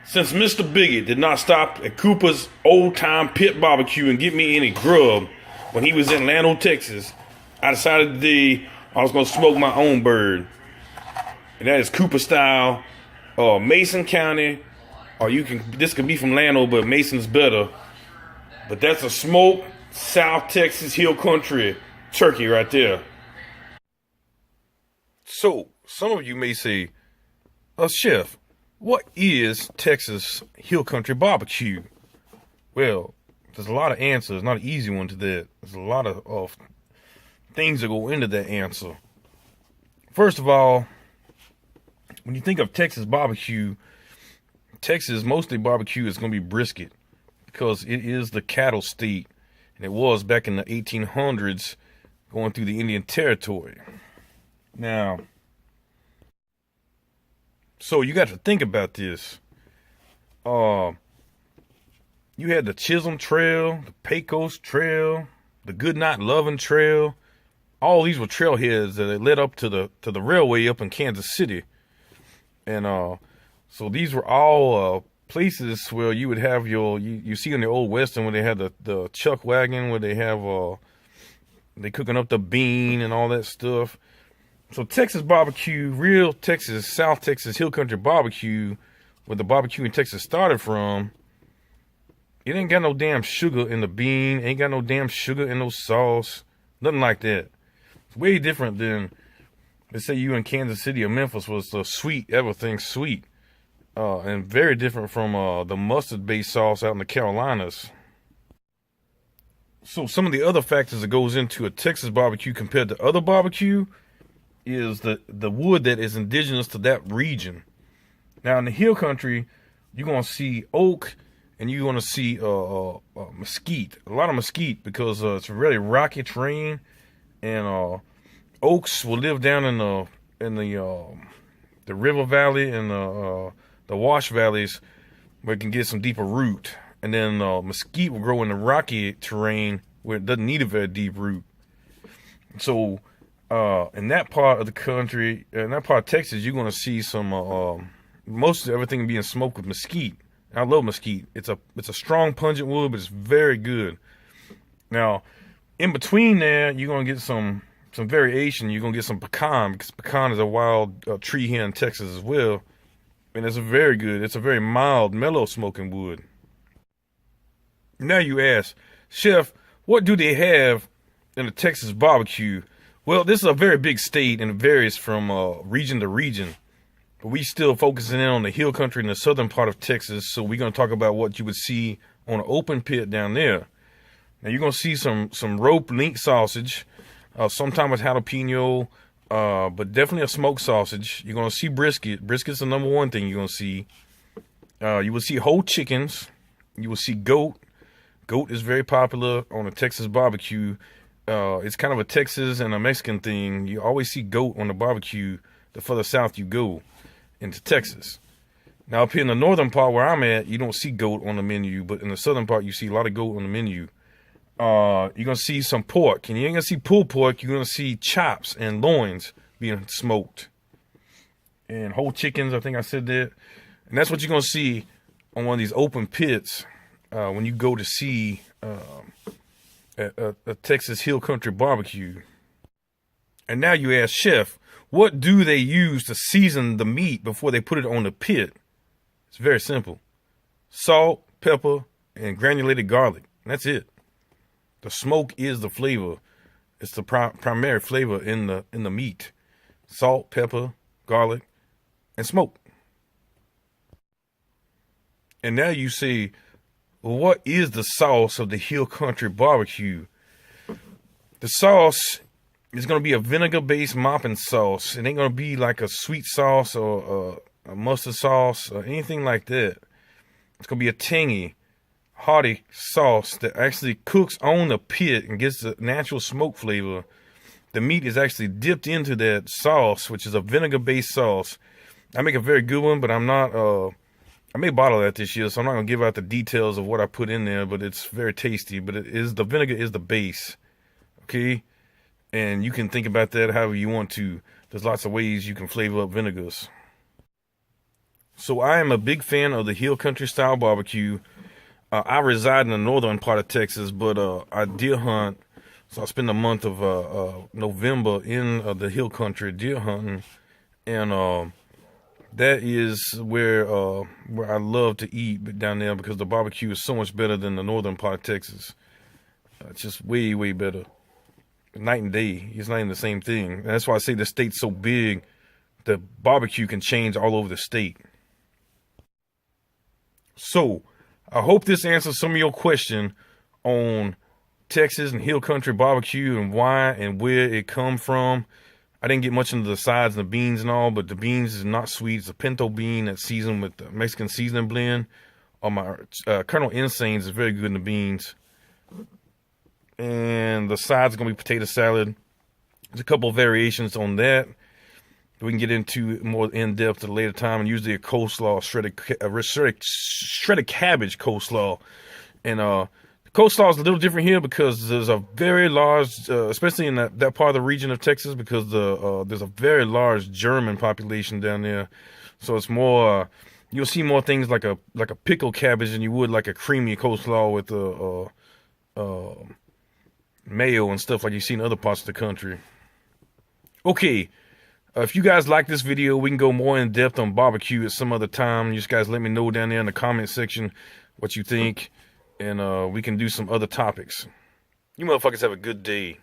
Since Mr. Biggie did not stop at Cooper's Old Time Pit Barbecue and get me any grub when he was in Lano, Texas, I decided today I was going to smoke my own bird. And that is Cooper style, Mason County, or this could be from Lano, but Mason's better. But that's a smoked South Texas Hill Country turkey right there. So, some of you may say, Chef, what is Texas Hill Country barbecue? Well, there's a lot of answers, not an easy one to that. There's a lot of things that go into that answer. First of all, when you think of Texas barbecue, Texas mostly barbecue is going to be brisket because it is the cattle state, and it was back in the 1800s going through the Indian Territory. Now, so you got to think about this. You had the Chisholm Trail, the Pecos Trail, the Goodnight Loving Trail. All these were trailheads that led up to the railway up in Kansas City. And so these were all places where you would have you see in the old Western where they had the chuck wagon, where they have they cooking up the bean and all that stuff. So Texas barbecue, real Texas, South Texas Hill Country barbecue, where the barbecue in Texas started from, it ain't got no damn sugar in the bean, ain't got no damn sugar in no sauce, nothing like that. It's way different than, let's say you in Kansas City or Memphis was the sweet, everything sweet, and very different from the mustard-based sauce out in the Carolinas. So some of the other factors that goes into a Texas barbecue compared to other barbecue is the wood that is indigenous to that region. Now in the hill country, you're going to see oak and you're going to see mesquite, a lot of mesquite, because it's a really rocky terrain, and oaks will live down in the river valley and the wash valleys where it can get some deeper root, and then mesquite will grow in the rocky terrain where it doesn't need a very deep root. So in that part of the country, in that part of Texas, you're going to see some, most of everything being smoked with mesquite. I love mesquite. It's a strong, pungent wood, but it's very good. Now, in between there, you're going to get some variation. You're going to get some pecan, because pecan is a wild tree here in Texas as well. And it's a very mild, mellow smoking wood. Now you ask, Chef, what do they have in the Texas barbecue? Well, this is a very big state and it varies from region to region. But we still focusing in on the hill country in the southern part of Texas. So we're going to talk about what you would see on an open pit down there. Now you're going to see some rope link sausage, sometimes with jalapeno, but definitely a smoked sausage. You're going to see brisket. Brisket's the number one thing you're going to see. You will see whole chickens. You will see goat. Goat is very popular on a Texas barbecue. It's kind of a Texas and a Mexican thing. You always see goat on the barbecue the further south you go into Texas. Now up here in the northern part where I'm at, you don't see goat on the menu, but in the southern part you see a lot of goat on the menu. You're going to see some pork, and you ain't going to see pulled pork. You're going to see chops and loins being smoked. And whole chickens, I think I said that. And that's what you're going to see on one of these open pits when you go to see a Texas Hill Country barbecue. And now you ask, Chef, what do they use to season the meat before they put it on the pit? It's very simple. Salt, pepper, and granulated garlic. That's it. The smoke is the flavor. It's the primary flavor in the meat. Salt, pepper, garlic, and smoke. And now you say, well, what is the sauce of the Hill Country barbecue? The sauce is going to be a vinegar-based mopping sauce. It ain't going to be like a sweet sauce or a mustard sauce or anything like that. It's going to be a tangy, hearty sauce that actually cooks on the pit and gets the natural smoke flavor. The meat is actually dipped into that sauce, which is a vinegar-based sauce. I make a very good one, but I'm not, I may bottle that this year, so I'm not going to give out the details of what I put in there, but it's very tasty. But the vinegar is the base, okay? And you can think about that however you want to. There's lots of ways you can flavor up vinegars. So I am a big fan of the hill country style barbecue. I reside in the northern part of Texas, but I deer hunt. So I spend the month of November in the hill country deer hunting, and that is where I love to eat down there because the barbecue is so much better than the northern part of Texas. It's just way, way better. Night and day. It's not even the same thing. And that's why I say the state's so big, the barbecue can change all over the state. So, I hope this answers some of your question on Texas and hill country barbecue and why and where it come from. I didn't get much into the sides and the beans and all, but the beans is not sweet. It's a pinto bean that's seasoned with the Mexican seasoning blend. My Colonel Insane's is very good in the beans. And the sides are going to be potato salad. There's a couple of variations on that. We can get into more in depth at a later time, and usually a coleslaw, shredded cabbage coleslaw. And the coleslaw is a little different here because there's a very large, especially in that part of the region of Texas, because there's a very large German population down there. So it's more, you'll see more things like a pickled cabbage than you would like a creamy coleslaw with mayo and stuff like you see in other parts of the country. Okay, if you guys like this video, we can go more in depth on barbecue at some other time. You just guys let me know down there in the comment section what you think, and we can do some other topics. You motherfuckers have a good day.